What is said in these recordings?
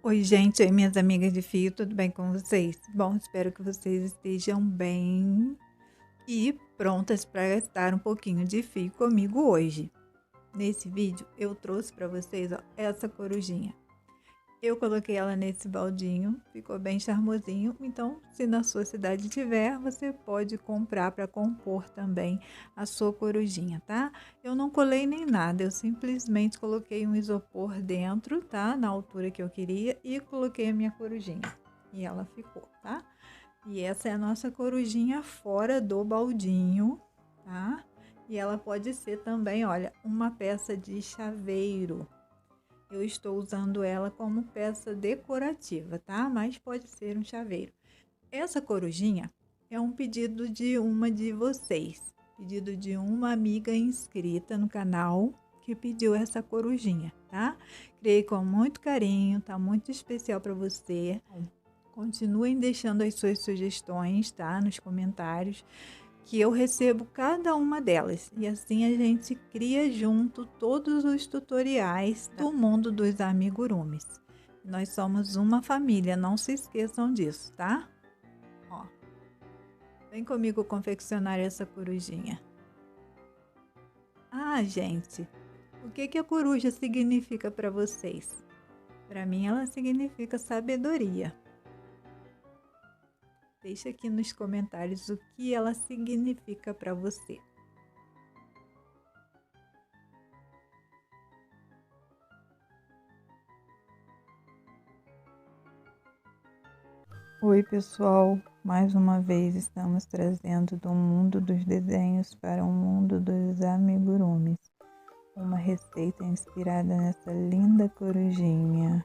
Oi, gente, oi, minhas amigas de fio, tudo bem com vocês? Bom, espero que vocês estejam bem e prontas para gastar um pouquinho de fio comigo hoje. Nesse vídeo, eu trouxe para vocês essa corujinha. Eu coloquei ela nesse baldinho, ficou bem charmosinho. Então, se na sua cidade tiver, você pode comprar para compor também a sua corujinha, tá? Eu não colei nem nada, eu simplesmente coloquei um isopor dentro, tá? Na altura que eu queria e coloquei a minha corujinha. E ela ficou, tá? E essa é a nossa corujinha fora do baldinho, tá? E ela pode ser também, olha, uma peça de chaveiro. Eu estou usando ela como peça decorativa, tá? Mas pode ser um chaveiro. Essa corujinha é um pedido de uma de vocês. Pedido de uma amiga inscrita no canal que pediu essa corujinha, tá? Criei com muito carinho, tá muito especial para você. Continuem deixando as suas sugestões, tá? Nos comentários, que eu recebo cada uma delas. E assim a gente cria junto todos os tutoriais do mundo dos amigurumis. Nós somos uma família, não se esqueçam disso, tá? Ó, vem comigo confeccionar essa corujinha. Ah, gente, o que a coruja significa para vocês? Para mim ela significa sabedoria. Deixa aqui nos comentários o que ela significa para você. Oi, pessoal! Mais uma vez estamos trazendo do mundo dos desenhos para o mundo dos amigurumis. Uma receita inspirada nessa linda corujinha.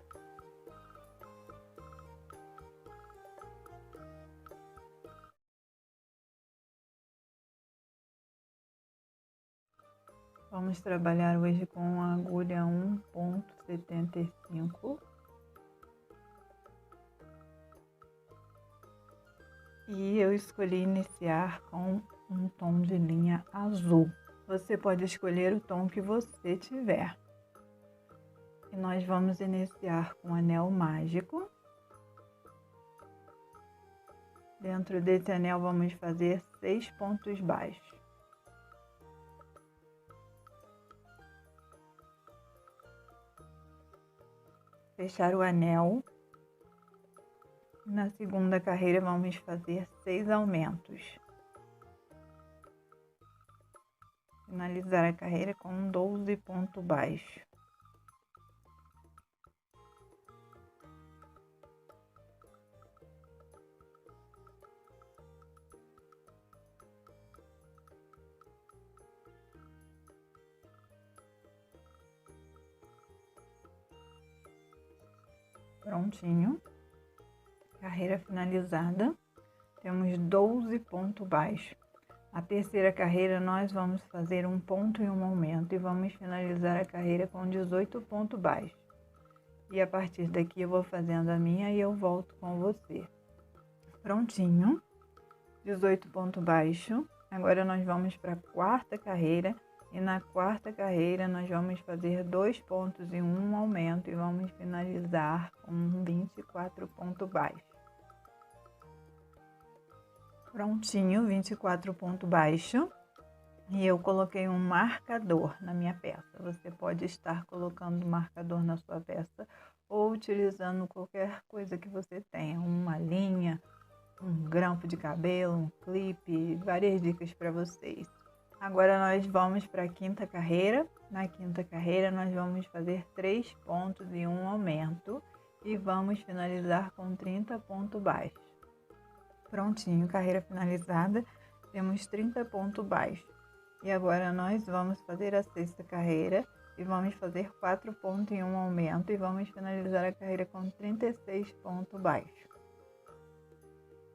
Vamos trabalhar hoje com a agulha 1,75. E eu escolhi iniciar com um tom de linha azul. Você pode escolher o tom que você tiver. E nós vamos iniciar com o anel mágico. Dentro desse anel vamos fazer 6 pontos baixos. Fechar o anel. Na segunda carreira vamos fazer 6 aumentos. Finalizar a carreira com 12 pontos baixos. Prontinho. Carreira finalizada. Temos 12 pontos baixos. A terceira carreira nós vamos fazer um ponto e um aumento e vamos finalizar a carreira com 18 pontos baixos. E a partir daqui eu vou fazendo a minha e eu volto com você. Prontinho. 18 pontos baixos. Agora nós vamos para a quarta carreira. E na quarta carreira nós vamos fazer 2 pontos e um aumento e vamos finalizar com 24 pontos baixos. Prontinho, 24 pontos baixos. E eu coloquei um marcador na minha peça. Você pode estar colocando marcador na sua peça ou utilizando qualquer coisa que você tenha, uma linha, um grampo de cabelo, um clipe, várias dicas para vocês. Agora nós vamos para a quinta carreira. Na quinta carreira nós vamos fazer 3 pontos e um aumento e vamos finalizar com 30 pontos baixos. Prontinho, carreira finalizada, temos 30 pontos baixos. E agora nós vamos fazer a sexta carreira e vamos fazer 4 pontos e um aumento e vamos finalizar a carreira com 36 pontos baixos.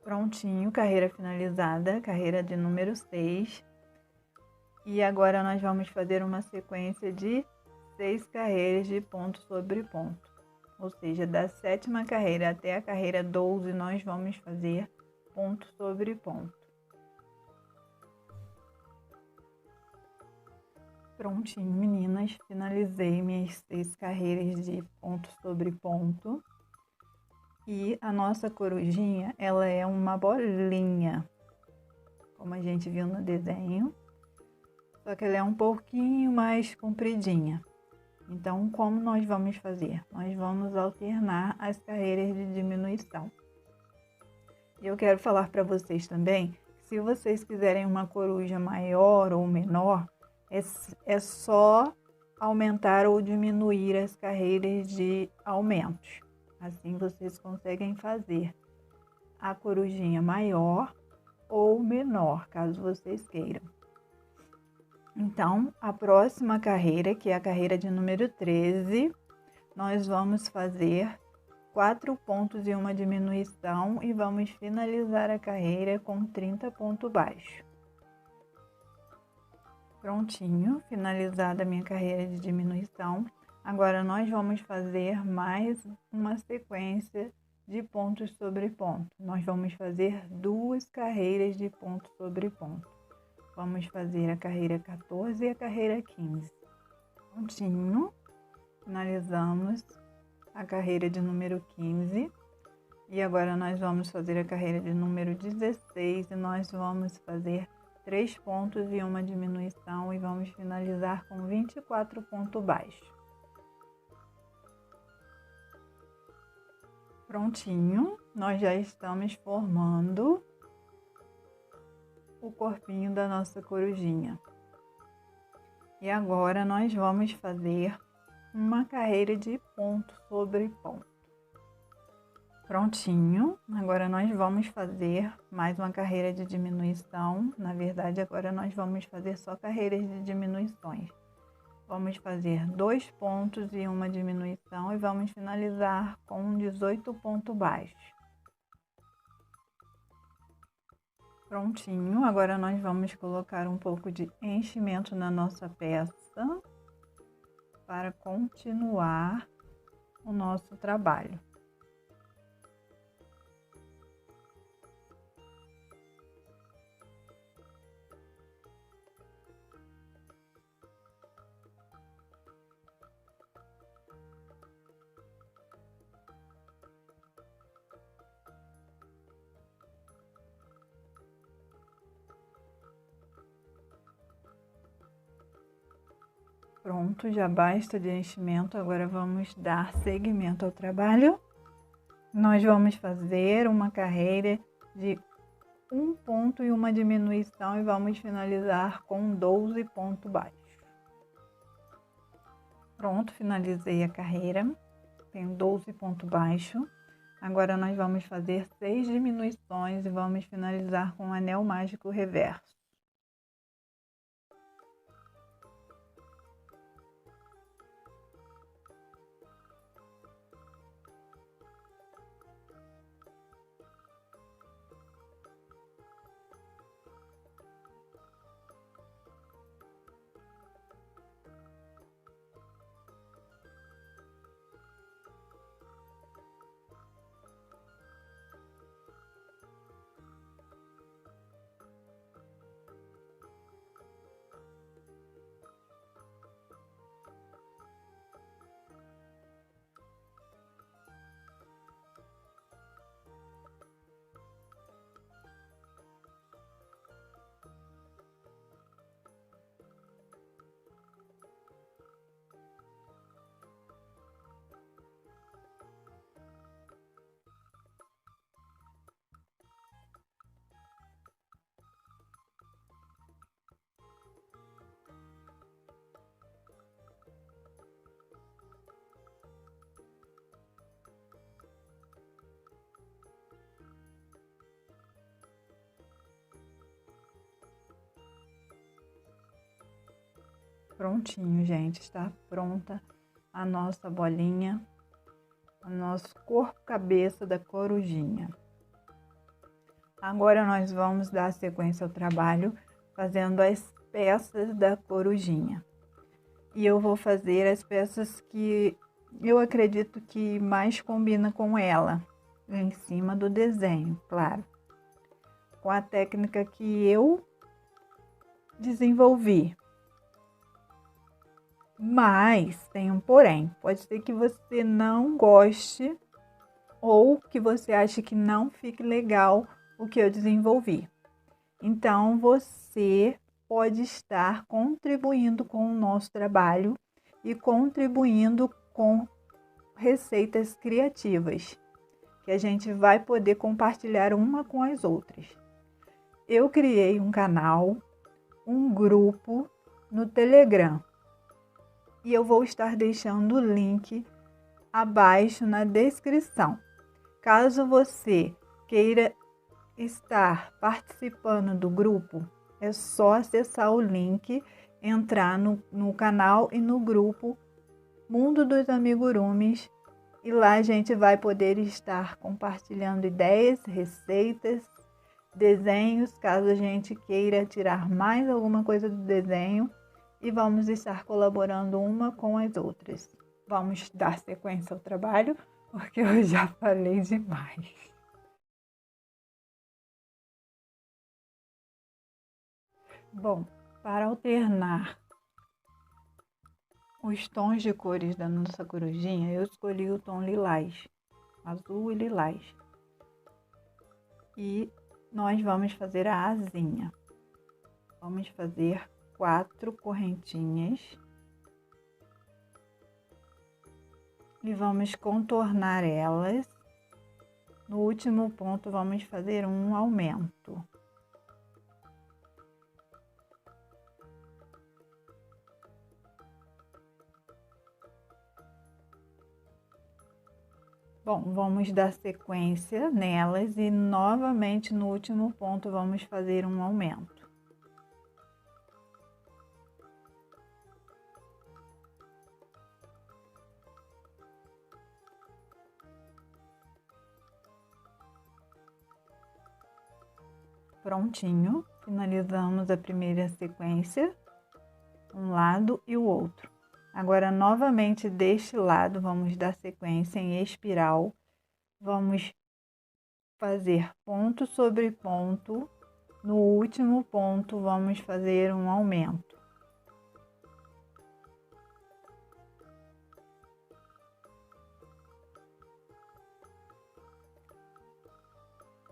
Prontinho, carreira finalizada, carreira de número 6. E agora nós vamos fazer uma sequência de 6 carreiras de ponto sobre ponto. Ou seja, da sétima carreira até a carreira 12 nós vamos fazer ponto sobre ponto. Prontinho, meninas, finalizei minhas 6 carreiras de ponto sobre ponto. E a nossa corujinha, ela é uma bolinha, como a gente viu no desenho, só que ela é um pouquinho mais compridinha. Então, como nós vamos fazer? Nós vamos alternar as carreiras de diminuição. E eu quero falar para vocês também, que se vocês quiserem uma coruja maior ou menor, é só aumentar ou diminuir as carreiras de aumentos. Assim vocês conseguem fazer a corujinha maior ou menor, caso vocês queiram. Então, a próxima carreira, que é a carreira de número 13, nós vamos fazer 4 pontos e uma diminuição e vamos finalizar a carreira com 30 pontos baixos. Prontinho, finalizada a minha carreira de diminuição. Agora nós vamos fazer mais uma sequência de pontos sobre ponto. Nós vamos fazer 2 carreiras de ponto sobre ponto. Vamos fazer a carreira 14 e a carreira 15. Prontinho, finalizamos a carreira de número 15. E agora nós vamos fazer a carreira de número 16 e nós vamos fazer 3 pontos e uma diminuição e vamos finalizar com 24 pontos baixos. Prontinho, nós já estamos formando o corpinho da nossa corujinha. E agora nós vamos fazer uma carreira de ponto sobre ponto. Prontinho, agora nós vamos fazer mais uma carreira de diminuição. Na verdade, agora nós vamos fazer só carreiras de diminuições. Vamos fazer 2 pontos e uma diminuição e vamos finalizar com 18 pontos baixos. Prontinho, agora nós vamos colocar um pouco de enchimento na nossa peça para continuar o nosso trabalho. Pronto, já basta de enchimento, agora vamos dar seguimento ao trabalho. Nós vamos fazer uma carreira de 1 ponto e uma diminuição e vamos finalizar com 12 pontos baixos. Pronto, finalizei a carreira, tenho 12 pontos baixos. Agora nós vamos fazer 6 diminuições e vamos finalizar com um anel mágico reverso. Prontinho, gente, está pronta a nossa bolinha, o nosso corpo-cabeça da corujinha. Agora nós vamos dar sequência ao trabalho fazendo as peças da corujinha. E eu vou fazer as peças que eu acredito que mais combina com ela, em cima do desenho, claro. Com a técnica que eu desenvolvi. Mas tem um porém, pode ser que você não goste ou que você acha que não fique legal o que eu desenvolvi. Então, você pode estar contribuindo com o nosso trabalho e contribuindo com receitas criativas, que a gente vai poder compartilhar uma com as outras. Eu criei um canal, um grupo no Telegram, e eu vou estar deixando o link abaixo na descrição. Caso você queira estar participando do grupo, é só acessar o link, entrar no canal e no grupo Mundo dos Amigurumis, e lá a gente vai poder estar compartilhando ideias, receitas, desenhos, caso a gente queira tirar mais alguma coisa do desenho, e vamos estar colaborando uma com as outras. Vamos dar sequência ao trabalho, porque eu já falei demais. Bom, para alternar os tons de cores da nossa corujinha, eu escolhi o tom lilás, azul e lilás. E nós vamos fazer a asinha. Vamos fazer 4 correntinhas e vamos contornar elas. No último ponto, vamos fazer um aumento. Bom, vamos dar sequência nelas e novamente no último ponto vamos fazer um aumento. Prontinho, finalizamos a primeira sequência, um lado e o outro. Agora, novamente deste lado, vamos dar sequência em espiral. Vamos fazer ponto sobre ponto. No último ponto, vamos fazer um aumento.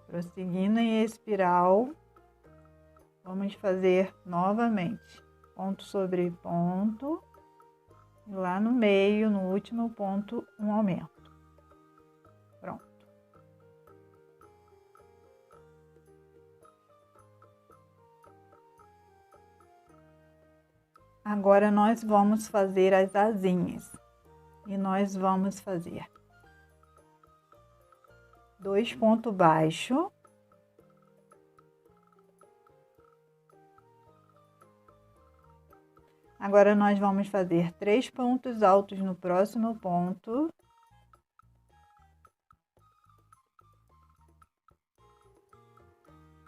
Prosseguindo em espiral, vamos fazer novamente ponto sobre ponto. E lá no meio, no último ponto, um aumento. Pronto. Agora nós vamos fazer as asinhas. E nós vamos fazer 2 pontos baixos. Agora nós vamos fazer 3 pontos altos no próximo ponto.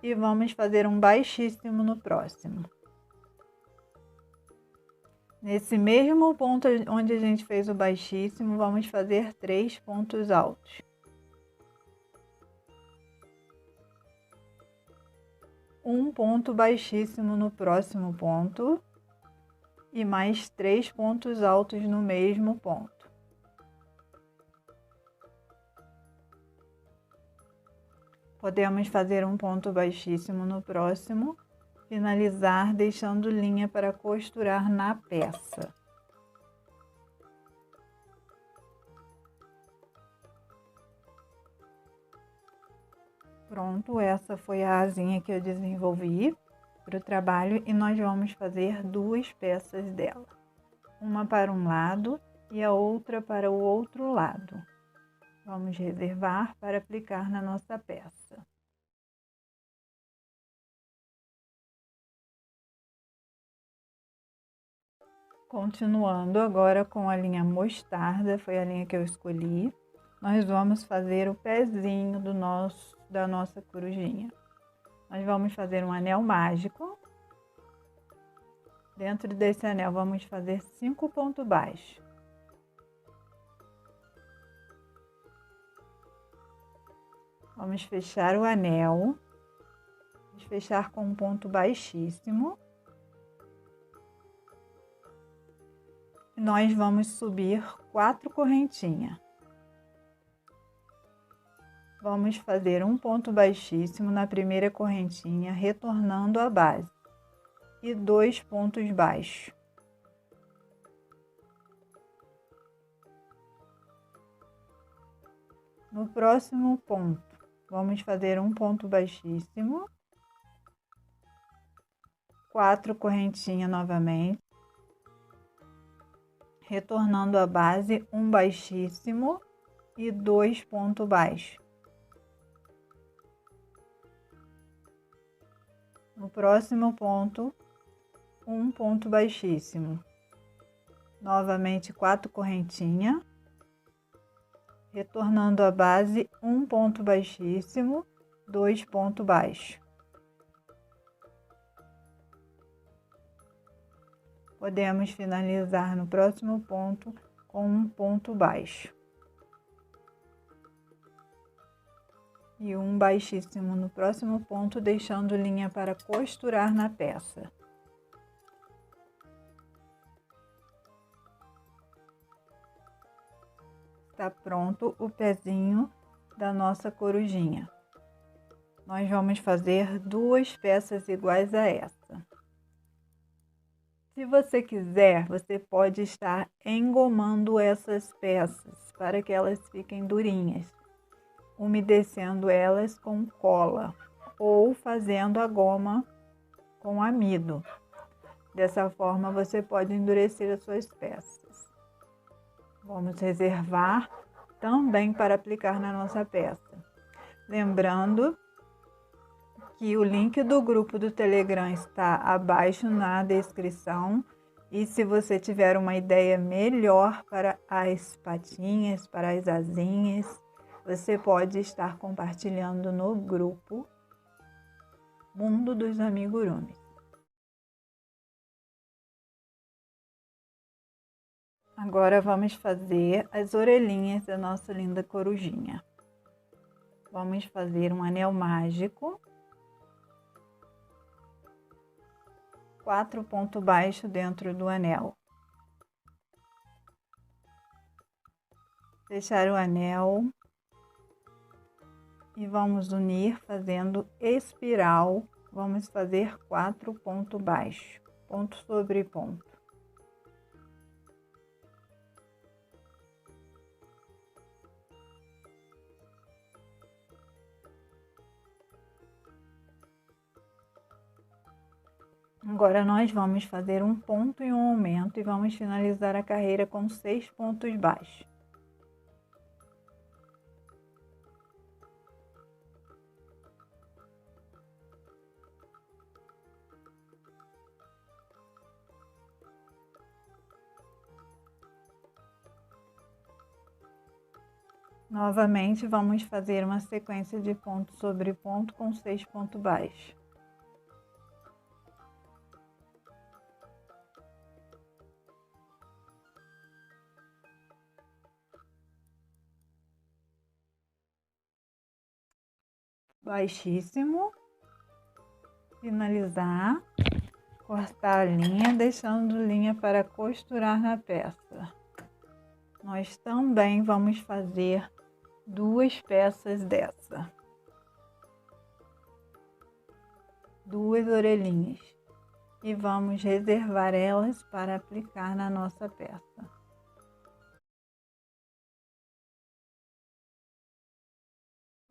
E vamos fazer um baixíssimo no próximo. Nesse mesmo ponto onde a gente fez o baixíssimo, vamos fazer 3 pontos altos. Um ponto baixíssimo no próximo ponto. E mais 3 pontos altos no mesmo ponto. Podemos fazer um ponto baixíssimo no próximo, finalizar deixando linha para costurar na peça. Pronto, essa foi a asinha que eu desenvolvi para o trabalho e nós vamos fazer 2 peças dela. Uma para um lado e a outra para o outro lado. Vamos reservar para aplicar na nossa peça. Continuando agora com a linha mostarda, foi a linha que eu escolhi. Nós vamos fazer o pezinho da nossa corujinha. Nós vamos fazer um anel mágico. Dentro desse anel vamos fazer 5 pontos baixos. Vamos fechar o anel. Vamos fechar com um ponto baixíssimo. E nós vamos subir 4 correntinhas. Vamos fazer um ponto baixíssimo na primeira correntinha, retornando a base, e 2 pontos baixos. No próximo ponto, vamos fazer um ponto baixíssimo, 4 correntinhas novamente, retornando a base, um baixíssimo e 2 pontos baixos. No próximo ponto, um ponto baixíssimo, novamente 4 correntinhas, retornando a base, um ponto baixíssimo, 2 pontos baixos. Podemos finalizar no próximo ponto com um ponto baixo e um baixíssimo no próximo ponto, deixando linha para costurar na peça. Está pronto o pezinho da nossa corujinha. Nós vamos fazer 2 peças iguais a essa. Se você quiser, você pode estar engomando essas peças para que elas fiquem durinhas, umedecendo elas com cola ou fazendo a goma com amido. Dessa forma você pode endurecer as suas peças. Vamos reservar também para aplicar na nossa peça. Lembrando que o link do grupo do Telegram está abaixo na descrição. E se você tiver uma ideia melhor para as patinhas, para as asinhas, você pode estar compartilhando no grupo Mundo dos Amigurumis. Agora vamos fazer as orelhinhas da nossa linda corujinha. Vamos fazer um anel mágico, 4 pontos baixos dentro do anel. Fechar o anel e vamos unir fazendo espiral. Vamos fazer 4 pontos baixos, ponto sobre ponto. Agora nós vamos fazer um ponto e um aumento e vamos finalizar a carreira com 6 pontos baixos. Novamente vamos fazer uma sequência de ponto sobre ponto com 6 pontos baixos. Baixíssimo, finalizar, cortar a linha, deixando linha para costurar na peça. Nós também vamos fazer 2 peças dessa, 2 orelhinhas, e vamos reservar elas para aplicar na nossa peça.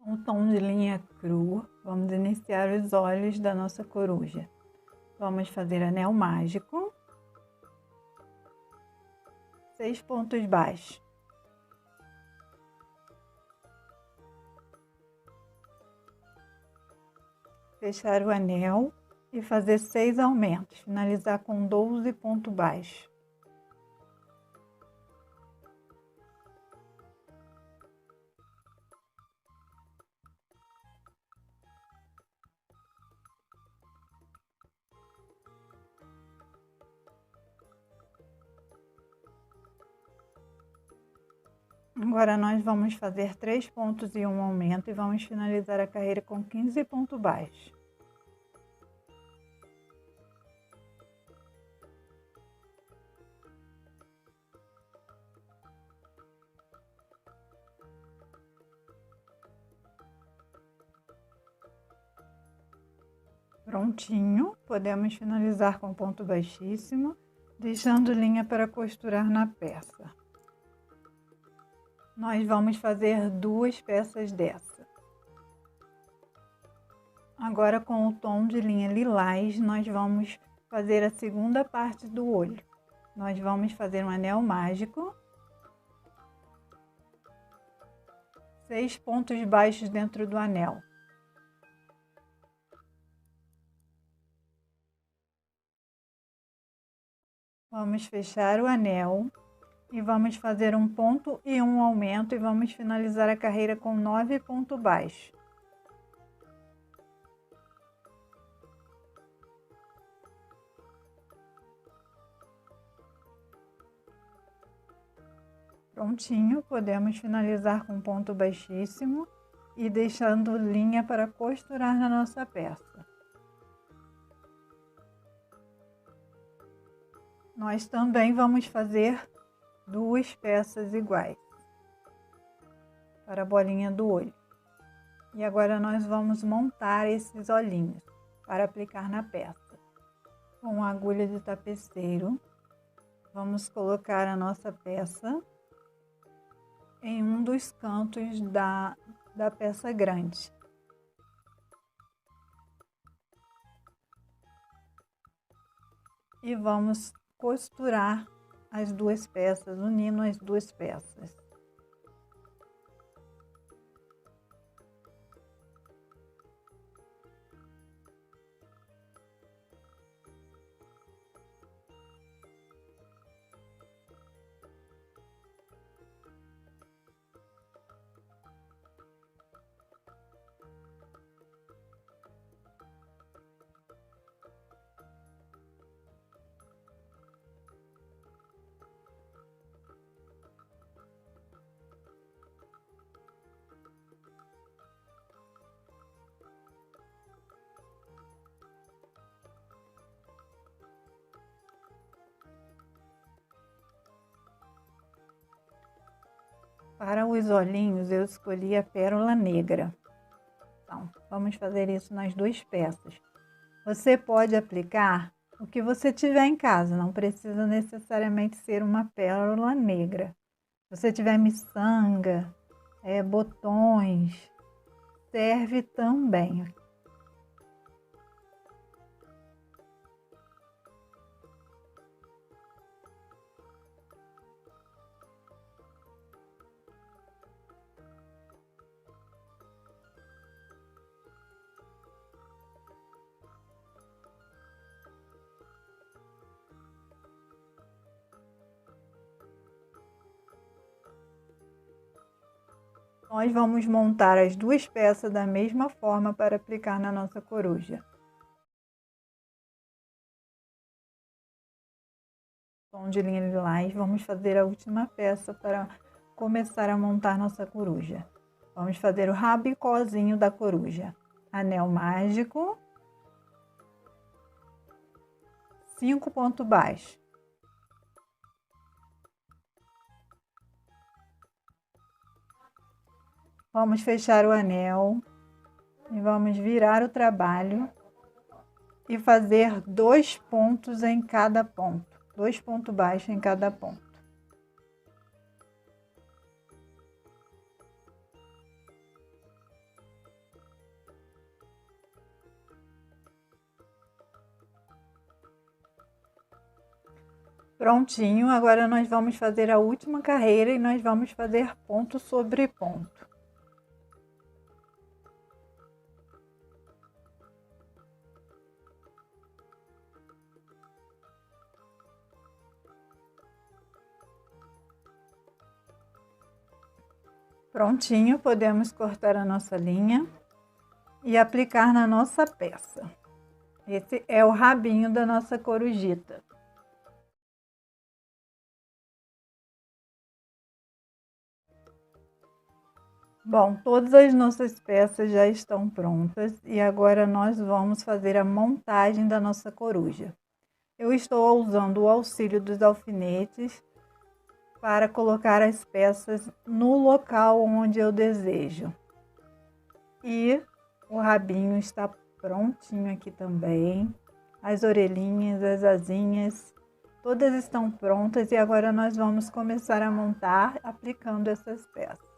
Um tom de linha crua, vamos iniciar os olhos da nossa coruja. Vamos fazer anel mágico, 6 pontos baixos. Fechar o anel e fazer 6 aumentos, finalizar com 12 pontos baixos. Agora nós vamos fazer 3 pontos e um aumento e vamos finalizar a carreira com 15 pontos baixos. Prontinho, podemos finalizar com ponto baixíssimo, deixando linha para costurar na peça. Nós vamos fazer 2 peças dessa. Agora, com o tom de linha lilás, nós vamos fazer a segunda parte do olho. Nós vamos fazer um anel mágico, 6 pontos baixos dentro do anel. Vamos fechar o anel e vamos fazer um ponto e um aumento e vamos finalizar a carreira com 9 pontos baixos. Prontinho, podemos finalizar com ponto baixíssimo e deixando linha para costurar na nossa peça. Nós também vamos fazer 2 peças iguais para a bolinha do olho. E agora nós vamos montar esses olhinhos para aplicar na peça. Com a agulha de tapeceiro, vamos colocar a nossa peça em um dos cantos da peça grande. E vamos costurar as 2 peças, unindo as 2 peças. Para os olhinhos, eu escolhi a pérola negra. Então, vamos fazer isso nas 2 peças. Você pode aplicar o que você tiver em casa, não precisa necessariamente ser uma pérola negra. Se você tiver miçanga, botões, serve também. Nós vamos montar as 2 peças da mesma forma para aplicar na nossa coruja. Tom de linha lilás, vamos fazer a última peça para começar a montar nossa coruja. Vamos fazer o rabicozinho da coruja. Anel mágico, 5 pontos baixos. Vamos fechar o anel e vamos virar o trabalho e fazer 2 pontos em cada ponto, 2 pontos baixos em cada ponto. Prontinho, agora nós vamos fazer a última carreira e nós vamos fazer ponto sobre ponto. Prontinho, podemos cortar a nossa linha e aplicar na nossa peça. Esse é o rabinho da nossa corujita. Bom, todas as nossas peças já estão prontas e agora nós vamos fazer a montagem da nossa coruja. Eu estou usando o auxílio dos alfinetes para colocar as peças no local onde eu desejo. E o rabinho está prontinho aqui também. As orelhinhas, as asinhas, todas estão prontas e agora nós vamos começar a montar aplicando essas peças.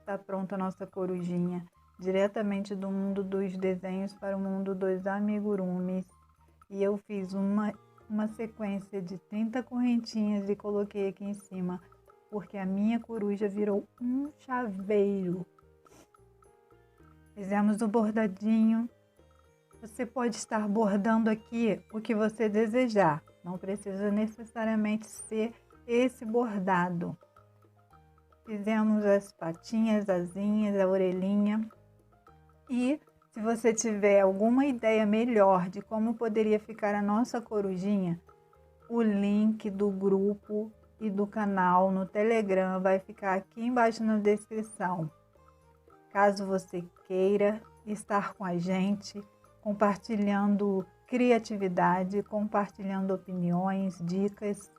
Está pronta a nossa corujinha, diretamente do mundo dos desenhos para o mundo dos amigurumis. E eu fiz uma sequência de 30 correntinhas e coloquei aqui em cima porque a minha coruja virou um chaveiro. Fizemos o bordadinho. Você pode estar bordando aqui o que você desejar. Não precisa necessariamente ser esse bordado. Fizemos as patinhas, asinhas, a orelhinha. E se você tiver alguma ideia melhor de como poderia ficar a nossa corujinha, o link do grupo e do canal no Telegram vai ficar aqui embaixo na descrição. Caso você queira estar com a gente, compartilhando criatividade, compartilhando opiniões, dicas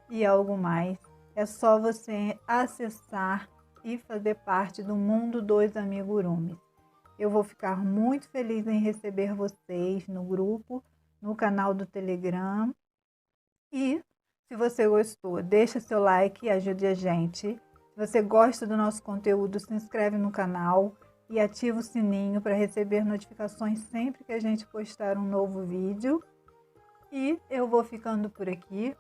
e algo mais, é só você acessar e fazer parte do mundo dos amigurumis. Eu vou ficar muito feliz em receber vocês no grupo, no canal do Telegram. E se você gostou, deixa seu like e ajude a gente. Se você gosta do nosso conteúdo, se inscreve no canal e ativa o sininho para receber notificações sempre que a gente postar um novo vídeo. E eu vou ficando por aqui.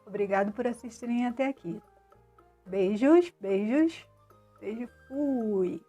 Obrigado por assistirem até aqui. Beijos, beijos, beijo, fui!